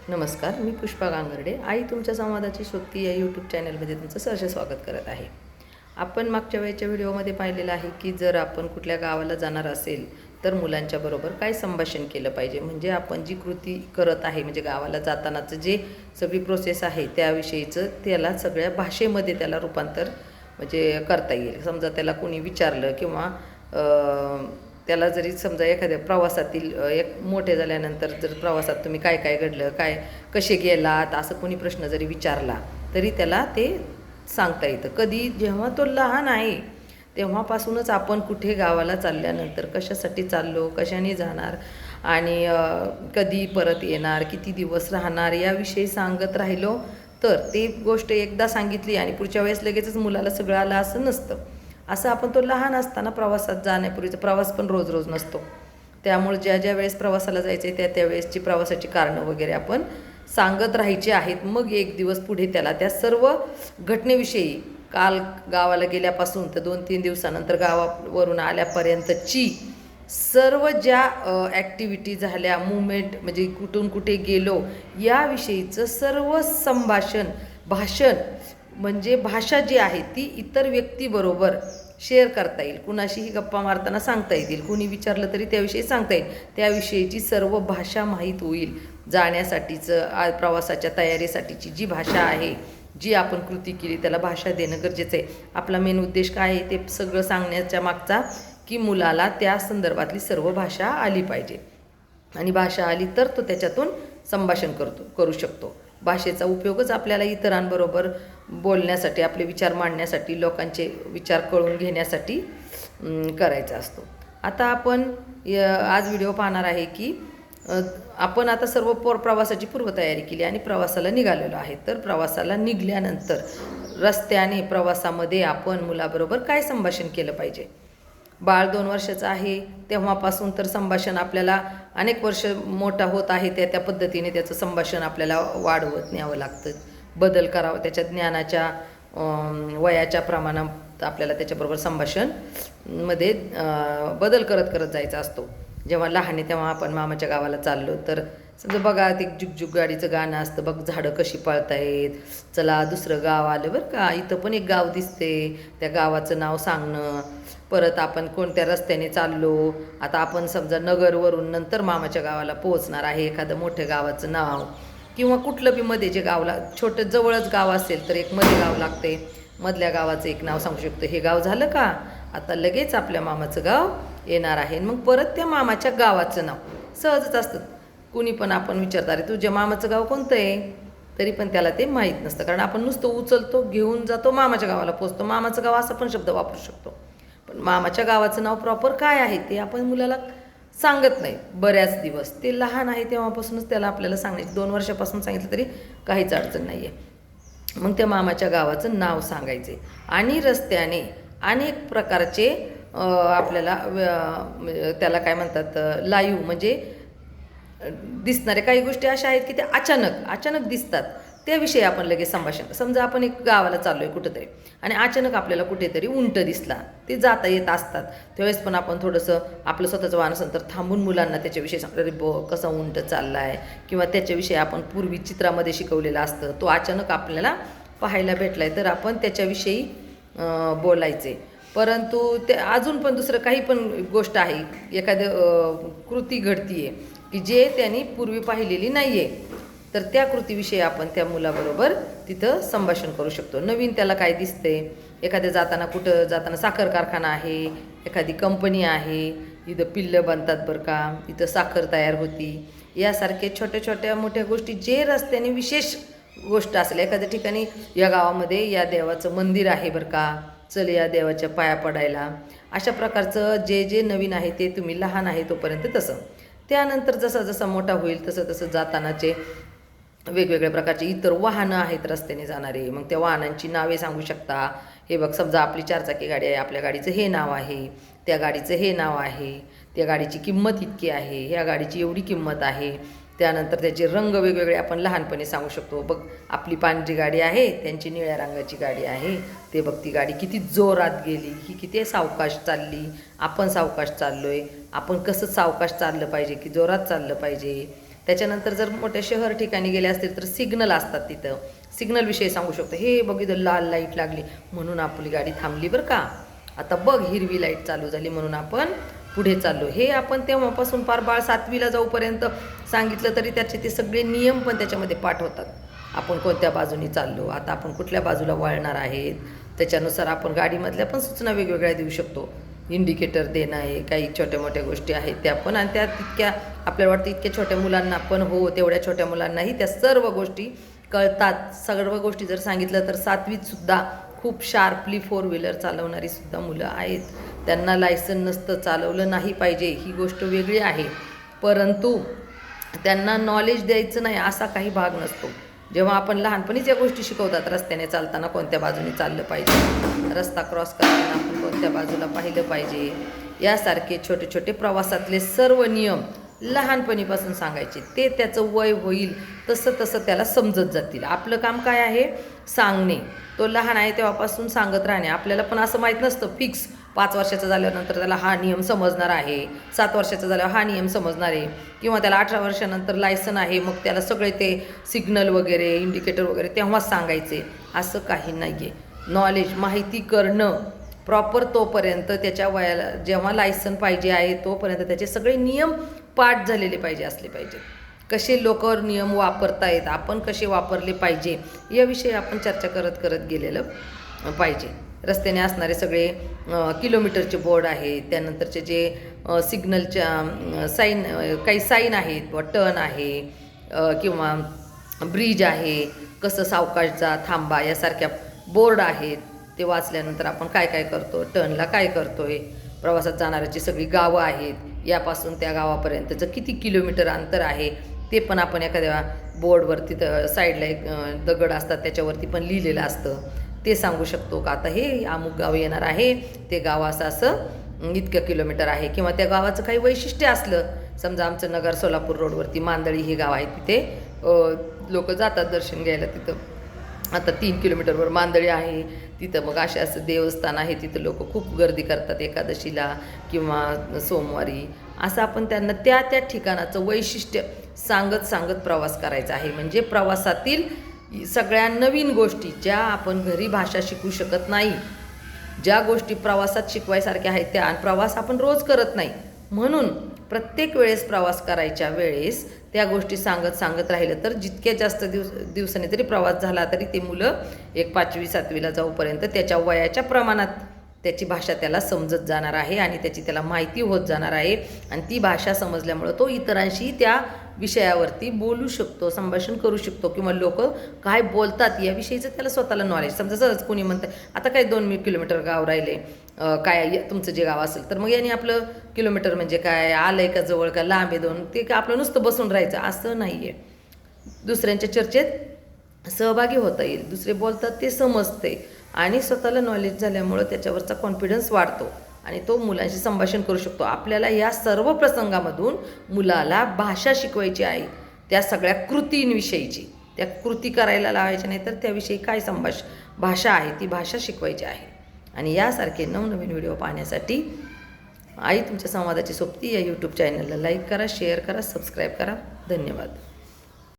नमस्कार, मी पुष्पा गांगर्डे. आई तुमच्या संवादाची सोबती या यूट्यूब चॅनलमध्ये तुमचं सहर्ष स्वागत करत आहे. आपण मागच्या वेळेच्या व्हिडिओमध्ये पाहिलेलं आहे की जर आपण कुठल्या गावाला जाणार असेल तर मुलांच्या बरोबर काय संभाषण केलं पाहिजे. म्हणजे आपण जी कृती करत आहे, म्हणजे गावाला जातानाचं जे सगळी प्रोसेस आहे त्याविषयीचं त्याला सगळ्या भाषेमध्ये त्याला रूपांतर म्हणजे करता येईल. समजा त्याला कोणी विचारलं किंवा त्याला जरी समजा एखाद्या प्रवासातील एक मोठे झाल्यानंतर जर प्रवासात तुम्ही काय काय घडलं, काय कसे गेलात असं कोणी प्रश्न जरी विचारला तरी त्याला ते सांगता येतं. कधी जेव्हा तो लहान आहे तेव्हापासूनच आपण कुठे गावाला चालल्यानंतर कशासाठी चाललो, कशाने जाणार आणि कधी परत येणार, किती दिवस राहणार याविषयी सांगत राहिलो तर ते गोष्ट एकदा सांगितली आणि पुढच्या वेळेस लगेचच मुलाला सगळं आलं असं नसतं. असं आपण तो लहान असताना प्रवासात जाण्यापूर्वीचा प्रवास पण रोज रोज नसतो. त्यामुळे ज्या ज्या वेळेस प्रवासाला जायचं आहे त्या त्यावेळेसची प्रवासाची कारणं वगैरे आपण सांगत राहायची आहेत. मग एक दिवस पुढे त्याला त्या सर्व घटनेविषयी काल गावाला गेल्यापासून तर 2-3 दिवसानंतर गावावरून आल्यापर्यंतची सर्व ज्या ॲक्टिव्हिटी झाल्या, मुवमेंट म्हणजे कुठून कुठे गेलो याविषयीचं सर्व भाषण म्हणजे भाषा जी आहे ती इतर व्यक्तीबरोबर शेअर करता येईल. कुणाशीही गप्पा मारताना सांगता येतील, कुणी विचारलं तरी त्याविषयी सांगता येईल. त्याविषयीची सर्व भाषा माहीत होईल. जाण्यासाठीचं प्रवासाच्या तयारीसाठीची जी भाषा आहे, जी आपण कृती केली त्याला भाषा देणं गरजेचं आहे. आपला मेन उद्देश काय आहे ते सगळं सांगण्याच्या मागचा की मुलाला त्या संदर्भातली सर्व भाषा आली पाहिजे आणि भाषा आली तर तो त्याच्यातून संभाषण करू शकतो. भाषेचा उपयोगच आपल्याला इतरांबरोबर बोलण्यासाठी, आपले विचार मांडण्यासाठी, लोकांचे विचार कळून घेण्यासाठी करायचा असतो. आता आपण आज व्हिडिओ पाहणार आहे की आपण आता सर्व प्रवासाची पूर्वतयारी केली आणि प्रवासाला निघालेलो आहे. तर प्रवासाला निघाल्यानंतर रस्त्याने प्रवासामध्ये आपण मुलाबरोबर काय संभाषण केलं पाहिजे. बाळ 2 वर्षाचं आहे तेव्हापासून तर संभाषण आपल्याला अनेक वर्ष मोठा होत आहे त्या पद्धतीने त्याचं संभाषण आपल्याला वाढवत न्यावं लागतं. बदल करावं त्याच्या ज्ञानाच्या वयाच्या प्रमाणात आपल्याला त्याच्याबरोबर संभाषणमध्ये बदल करत करत जायचा असतो. जेव्हा लहान आहे तेव्हा आपण मामाच्या गावाला चाललो तर समजा बघा ते जुगजुग गाडीचं गाणं असतं, बघ झाडं कशी पळतायत, चला दुसरं गाव आलं बरं का, इथं पण एक गाव दिसते, त्या गावाचं नाव सांगणं. परत आपण कोणत्या रस्त्याने चाललो, आता आपण समजा नगरवरून नंतर मामाच्या गावाला पोहोचणार आहे, एखादं मोठ्या गावाचं नाव किंवा कुठलं बी मध्ये जे गावला छोटं जवळच गाव असेल तर एक मध्ये गाव लागते, मधल्या गावाचं एक नाव सांगू शकतो. हे गाव झालं का, आता लगेच आपल्या मामाचं गाव येणार आहे. मग परत त्या मामाच्या गावाचं नाव सहजच असतं. कुणी पण आपण विचारता अरे तुझ्या मामाचं गाव कोणतं आहे, तरी पण त्याला ते माहीत नसतं. कारण आपण नुसतं उचलतो, घेऊन जातो, मामाच्या गावाला पोचतो. मामाचं गाव असा पण शब्द वापरू शकतो, पण मामाच्या गावाचं नाव प्रॉपर काय आहे ते आपण मुलाला सांगत नाही बऱ्याच दिवस. ते लहान आहे तेव्हापासूनच त्याला आपल्याला सांगायचं. 2 वर्षापासून सांगितलं तरी काहीच अडचण नाही आहे. मग त्या मामाच्या गावाचं नाव सांगायचे आणि रस्त्याने अनेक प्रकारचे आपल्याला त्याला काय म्हणतात लाईव्ह म्हणजे दिसणारे काही गोष्टी अशा आहेत की त्या अचानक दिसतात. त्याविषयी आपण लगेच संभाषण. समजा आपण एक गावाला चाललो आहे कुठंतरी आणि अचानक आपल्याला कुठेतरी उंट दिसला, ते जाता येत असतात त्यावेळेस पण आपण थोडंसं आपलं स्वतःचं वाहन असेल तर थांबून मुलांना त्याच्याविषयी सांगतो, अरे कसा उंट चालला आहे, किंवा त्याच्याविषयी आपण पूर्वी चित्रामध्ये शिकवलेलं असतं, तो अचानक आपल्याला पाहायला भेटला आहे तर आपण त्याच्याविषयी बोलायचे. परंतु ते अजून पण दुसरं काही पण गोष्ट आहे, एखादं कृती घडती आहे की जे त्यांनी पूर्वी पाहिलेली नाही आहे तर त्या कृतीविषयी आपण त्या मुलाबरोबर तिथं संभाषण करू शकतो. नवीन त्याला काय दिसते, एखाद्या कुठं जाताना साखर कारखाना आहे, एखादी कंपनी आहे, इथं पिल्लं बनतात बरं का, इथं साखर तयार होती, यासारखे छोट्या छोट्या मोठ्या गोष्टी जे रस्त्याने विशेष गोष्ट असेल. एखाद्या ठिकाणी या गावामध्ये या देवाचं मंदिर आहे बरं का, चल या देवाच्या पाया पडायला. अशा प्रकारचं जे जे नवीन आहे ते तुम्ही लहान आहे तोपर्यंत तसं. त्यानंतर जसा जसा मोठा होईल तसं तसं जातानाचे वेगवेगळ्या प्रकारचे इतर वाहनं आहेत रस्त्याने जाणारे, मग त्या वाहनांची नावे सांगू शकता. हे बघ समजा आपली 4 चाकी गाडी आहे, आपल्या गाडीचं हे नाव आहे, त्या गाडीचं हे नाव आहे, त्या गाडीची किंमत इतकी आहे, ह्या गाडीची एवढी किंमत आहे. त्यानंतर त्याचे रंग वेगवेगळे आपण लहानपणी सांगू शकतो. बघ आपली पांढरी गाडी आहे, त्यांची निळ्या रंगाची गाडी आहे, ते बघ ती गाडी किती जोरात गेली, ही किती सावकाश चालली, आपण सावकाश चाललो आहे, आपण कसं सावकाश चाललं पाहिजे की जोरात चाललं पाहिजे. त्याच्यानंतर जर मोठ्या शहर ठिकाणी गेले असतील तर सिग्नल असतात तिथं, सिग्नलविषयी सांगू शकतो. हे बघितलं लाल लाईट लागली म्हणून आपली गाडी थांबली बरं का, आता बघ हिरवी लाईट चालू झाली म्हणून आपण पुढे चाललो. हे आपण तेव्हापासून पार बाळ 7वीला जाऊपर्यंत सांगितलं तरी त्याचे ते सगळे नियम पण त्याच्यामध्ये पाठ होतात. आपण कोणत्या बाजूनी चाललो, आता आपण कुठल्या बाजूला वळणार आहेत, त्याच्यानुसार आपण गाडीमधल्या पण सूचना वेगवेगळ्या देऊ शकतो. इंडिकेटर देणं आहे, काही छोट्या मोठ्या गोष्टी आहेत त्या पण, आणि त्या तितक्या आपल्याला वाटतं इतक्या छोट्या मुलांना पण हो तेवढ्या छोट्या मुलांनाही त्या सर्व गोष्टी कळतात. सर्व गोष्टी जर सांगितलं तर 7वीतसुद्धा खूप शार्पली 4 व्हीलर चालवणारी सुद्धा मुलं आहेत. त्यांना लायसन नसतं, चालवलं नाही पाहिजे ही गोष्ट वेगळी आहे, परंतु त्यांना नॉलेज द्यायचं नाही असा काही भाग नसतो. जेव्हा आपण लहानपणीच या गोष्टी शिकवतात, रस्त्याने चालताना कोणत्या बाजूने चाललं पाहिजे, रस्ता क्रॉस करताना आपण कोणत्या बाजूला पाहिलं पाहिजे, यासारखे छोटे छोटे प्रवासातले सर्व नियम लहानपणीपासून सांगायचे. ते त्याचं वय होईल तसं तसं त्याला समजत जातील. आपलं काम काय आहे, सांगणे. तो लहान आहे तेव्हापासून सांगत राहणे. आपल्याला पण असं माहीत नसतं फिक्स 5 वर्षाचा झाल्यानंतर त्याला हा नियम समजणार आहे, 7 वर्षाचा झाल्यावर हा नियम समजणार आहे, किंवा त्याला 18 वर्षानंतर लायसन आहे मग त्याला सगळे ते सिग्नल वगैरे इंडिकेटर वगैरे तेव्हाच सांगायचे, असं काही नाही आहे. नॉलेज माहिती करणं प्रॉपर तोपर्यंत, त्याच्या वयाला जेव्हा लायसन पाहिजे आहे तोपर्यंत त्याचे सगळे नियम पाठ झालेले पाहिजे असले पाहिजे. कसे लोक नियम वापरतायत, आपण कसे वापरले पाहिजे याविषयी आपण चर्चा करत करत गेलेलं पाहिजे. रस्त्याने असणारे सगळे किलोमीटरचे बोर्ड आहेत, त्यानंतरचे जे सिग्नलच्या साईन, काही साईन आहेत, टर्न आहे किंवा ब्रिज आहे, कसं सावकाश जा, थांबा यासारख्या बोर्ड आहेत. ते वाचल्यानंतर आपण काय काय करतो, टर्नला काय करतोय, प्रवासात जाणाऱ्याची सगळी गावं आहेत, यापासून त्या गावापर्यंतचं किती किलोमीटर अंतर आहे ते पण आपण एखाद्या बोर्डवरती साईडला एक दगड असतात त्याच्यावरती पण लिहिलेलं असतं, ते सांगू शकतो का आता हे अमुक गाव येणार आहे, ते गाव असं असं इतकं किलोमीटर आहे. किंवा त्या गावाचं काही वैशिष्ट्य असलं, समजा आमचं नगर सोलापूर रोडवरती मांदळी हे गाव आहे, तिथे लोक जातात दर्शन घ्यायला. तिथं आता 3 किलोमीटरवर मांदळी आहे, तिथं मग असं देवस्थान आहे, तिथं लोक खूप गर्दी करतात एकादशीला किंवा सोमवारी. असं आपण त्यांना त्या त्या ठिकाणाचं वैशिष्ट्य सांगत सांगत प्रवास करायचा आहे. म्हणजे प्रवासातील सगळ्या नवीन गोष्टी ज्या आपण घरी भाषा शिकू शकत नाही, ज्या गोष्टी प्रवासात शिकवायसारख्या आहेत त्या, आणि प्रवास आपण रोज करत नाही, म्हणून प्रत्येक वेळेस प्रवास करायच्या वेळेस त्या गोष्टी सांगत सांगत राहिलं तर जितक्या जास्त दिवसांनी तरी प्रवास झाला तरी ते मुलं एक 5वी 7वीला जाऊपर्यंत त्याच्या वयाच्या प्रमाणात त्याची भाषा त्याला समजत जाणार आहे आणि त्याची त्याला माहिती होत जाणार आहे. आणि ती भाषा समजल्यामुळं तो इतरांशी त्या विषयावरती बोलू शकतो, संभाषण करू शकतो, किंवा लोक काय बोलतात याविषयीचं त्याला स्वतःला नॉलेज. समजा सहज कोणी म्हणतं आता काय 2 किलोमीटर गाव राहिले, काय तुमचं जे गाव असेल तर मग यांनी आपलं किलोमीटर म्हणजे काय, आलं आहे का जवळ का लांब आहे 2, ते का आपलं नुसतं बसून राहायचं असं नाही आहे. दुसऱ्यांच्या चर्चेत सहभागी होता येईल, दुसरे बोलतात ते समजते आणि स्वतःला नॉलेज झाल्यामुळं त्याच्यावरचा कॉन्फिडन्स वाढतो आणि तो मुलांशी संभाषण करू शकतो. आपल्याला या सर्व प्रसंगामधून मुलाला भाषा शिकवायची आहे, त्या सगळ्या कृतींविषयीची. त्या कृती करायला लावायच्या नाही तर त्याविषयी काय भाषा आहे ती भाषा शिकवायची आहे. आणि यासारखे नवनवीन व्हिडिओ पाहण्यासाठी आई तुमच्या संवादाची सोबती या यूट्यूब चॅनलला लाईक करा, शेअर करा, सबस्क्राईब करा. धन्यवाद.